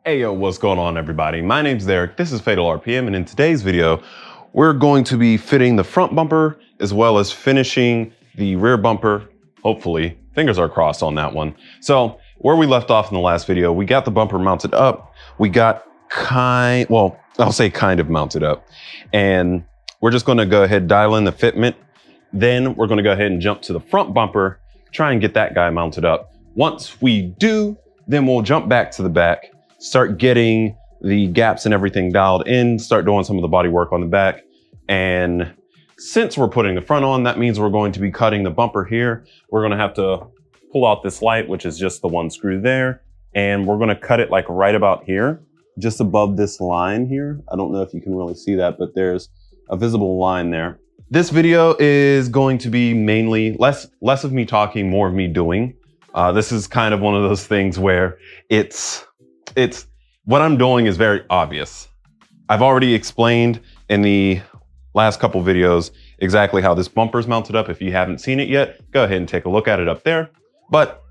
Hey yo, what's going on everybody? My name's Derek, this is Fatal RPM, and in today's video, we're going to be fitting the front bumper as well as finishing the rear bumper, hopefully. Fingers are crossed on that one. So where we left off in the last video, we got the bumper mounted up. We got I'll say kind of mounted up. And we're just gonna go ahead and dial in the fitment. Then we're gonna go ahead and jump to the front bumper, try and get that guy mounted up. Once we do, then we'll jump back to the back, start getting the gaps and everything dialed in, start doing some of the body work on the back. And since we're putting the front on, that means we're going to be cutting the bumper here. We're gonna have to pull out this light, which is just the one screw there. And we're gonna cut it like right about here, just above this line here. I don't know if you can really see that, but there's a visible line there. This video is going to be mainly less of me talking, more of me doing. This is kind of one of those things where it's what I'm doing is very obvious. I've already explained in the last couple videos exactly how this bumper is mounted up. If you haven't seen it yet, go ahead and take a look at it up there. But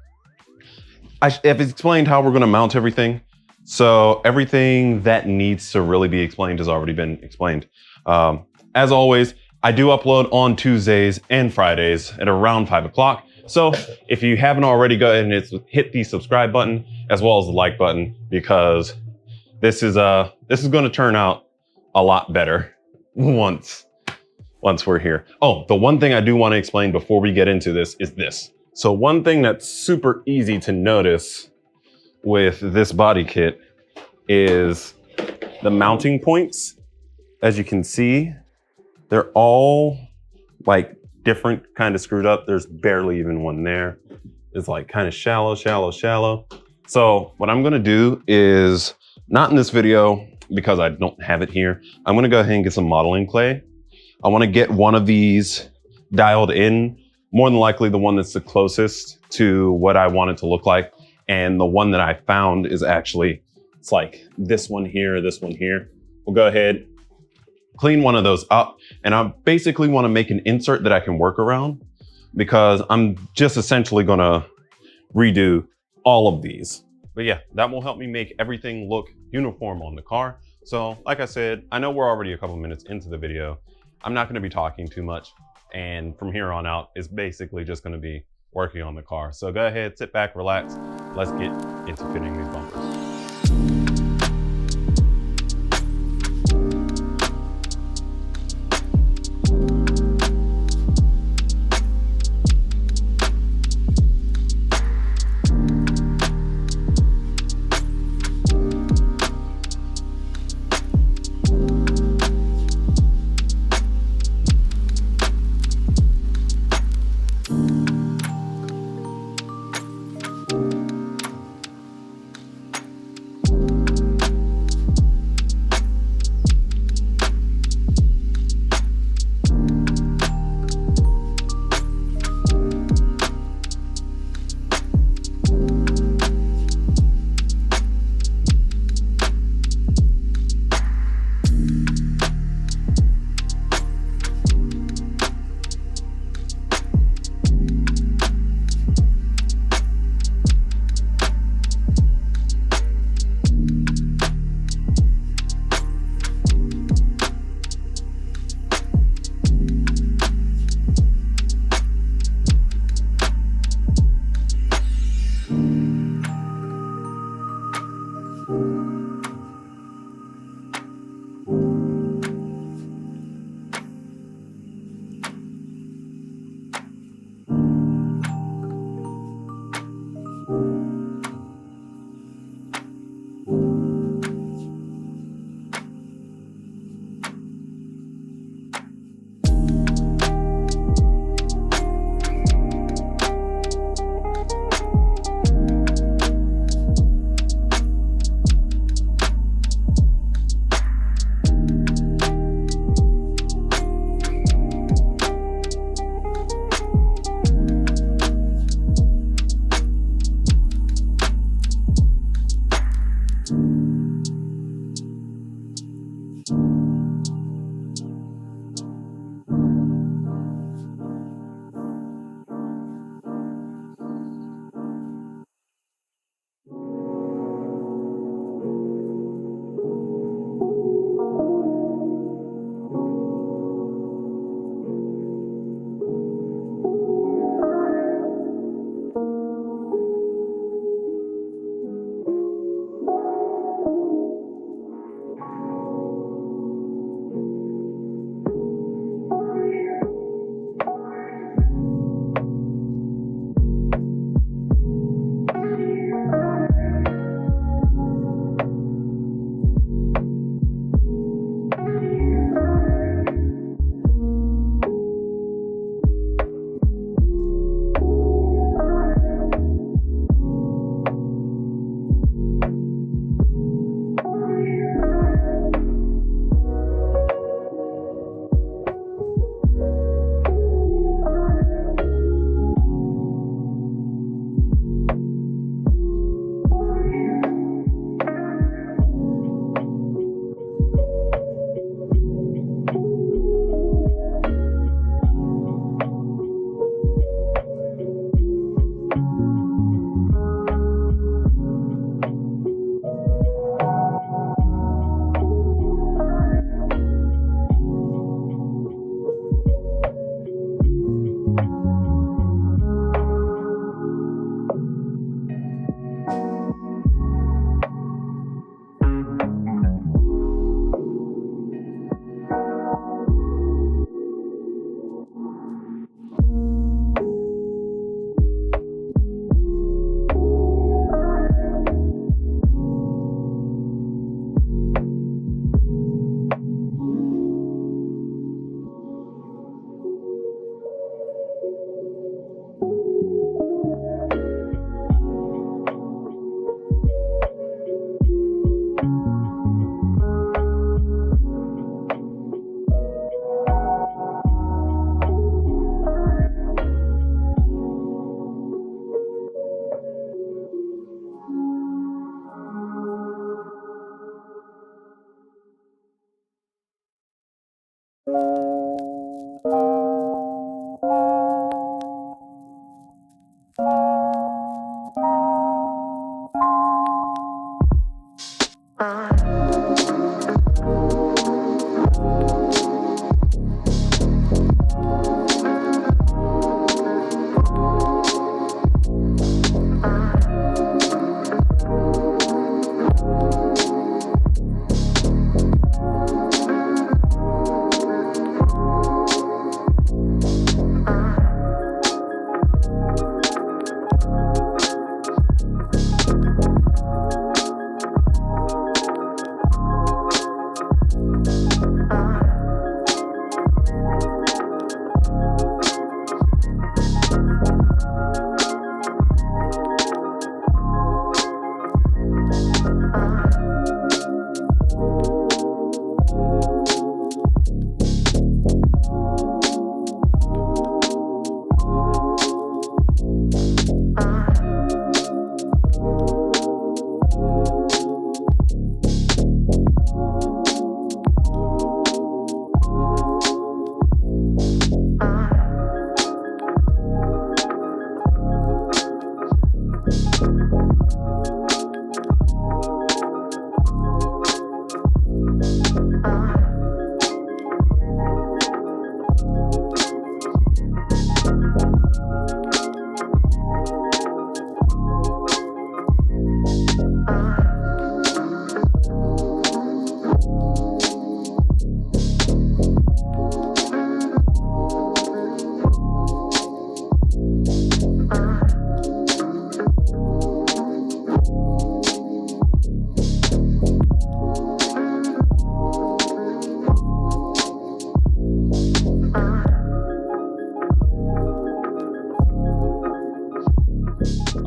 I've explained how we're going to mount everything. So everything that needs to really be explained has already been explained. As always, I do upload on Tuesdays and Fridays at around 5 o'clock. So if you haven't already, go ahead and hit the subscribe button as well as the like button, because this is going to turn out a lot better once we're here. Oh, the one thing I do want to explain before we get into this is this. So one thing that's super easy to notice with this body kit is the mounting points. As you can see, they're all like different kind of screwed up. There's barely even one there. It's like kind of shallow. So what I'm gonna do is, not in this video because I don't have it here, I'm gonna go ahead and get some modeling clay. I wanna get one of these dialed in, more than likely the one that's the closest to what I want it to look like. And the one that I found is actually, it's like this one here, this one here. We'll go ahead, clean one of those up, and I basically want to make an insert that I can work around, because I'm just essentially gonna redo all of these. But yeah, that will help me make everything look uniform on the car. So like I said, I know we're already a couple minutes into the video. I'm not gonna be talking too much, and from here on out, it's basically just gonna be working on the car. So go ahead, sit back, relax. Let's get into fitting these bumpers.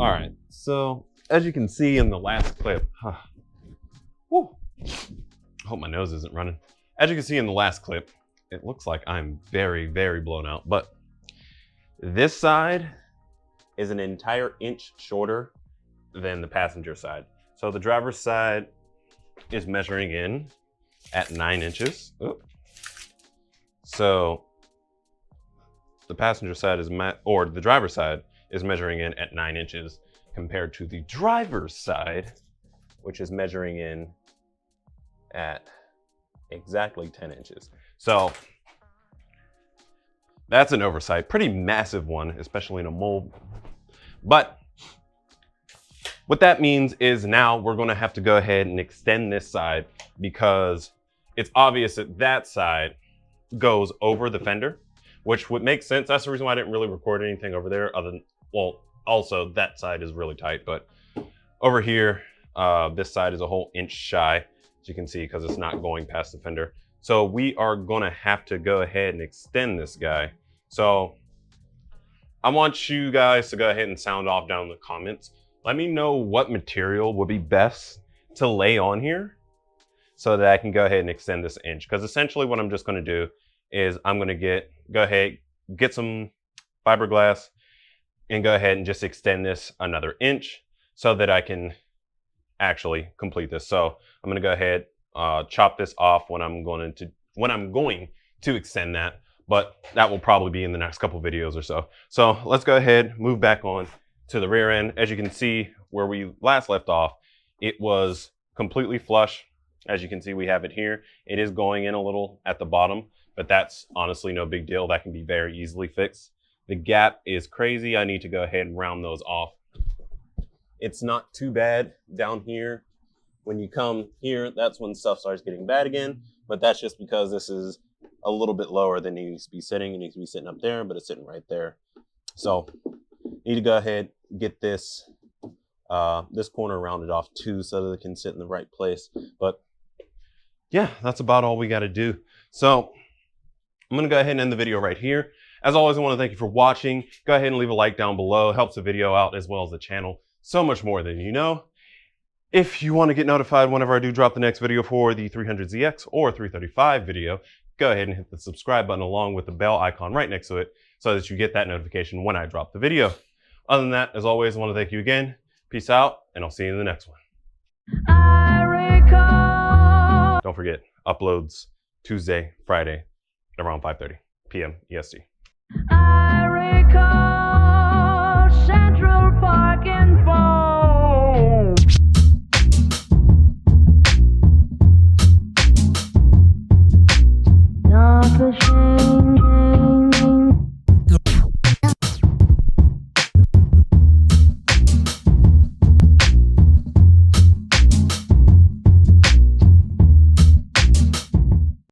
All right, so as you can see in the last clip, whew, hope my nose isn't running. As you can see in the last clip, it looks like I'm very, very blown out, but this side is an entire inch shorter than the passenger side. So the driver's side is measuring in at 9 inches. Oops. So the passenger side is, the driver's side is measuring in at 9 inches compared to the driver's side, which is measuring in at exactly 10 inches. So that's an oversight, pretty massive one, especially in a mold. But what that means is now we're gonna have to go ahead and extend this side because it's obvious that that side goes over the fender, which would make sense. That's the reason why I didn't really record anything over there other than, well, also that side is really tight, but over here, this side is a whole inch shy, as you can see, because it's not going past the fender. So we are gonna have to go ahead and extend this guy. So I want you guys to go ahead and sound off down in the comments. Let me know what material would be best to lay on here so that I can go ahead and extend this inch. Because essentially what I'm just gonna do is I'm gonna go ahead, get some fiberglass and go ahead and just extend this another inch so that I can actually complete this. So I'm gonna go ahead, chop this off when I'm going to extend that, but that will probably be in the next couple videos or so. So let's go ahead, move back on to the rear end. As you can see where we last left off, it was completely flush. As you can see, we have it here. It is going in a little at the bottom, but that's honestly no big deal. That can be very easily fixed. The gap is crazy. I need to go ahead and round those off. It's not too bad down here. When you come here, that's when stuff starts getting bad again, but that's just because this is a little bit lower than it needs to be sitting. It needs to be sitting up there, but it's sitting right there. So need to go ahead, get this this corner rounded off too so that it can sit in the right place. But yeah, that's about all we got to do. So I'm going to go ahead and end the video right here. As always, I want to thank you for watching. Go ahead and leave a like down below. It helps the video out as well as the channel so much more than you know. If you want to get notified whenever I do drop the next video for the 300ZX or 335 video, go ahead and hit the subscribe button along with the bell icon right next to it so that you get that notification when I drop the video. Other than that, as always, I want to thank you again. Peace out, and I'll see you in the next one. Don't forget, uploads Tuesday, Friday, around 5:30 p.m. EST.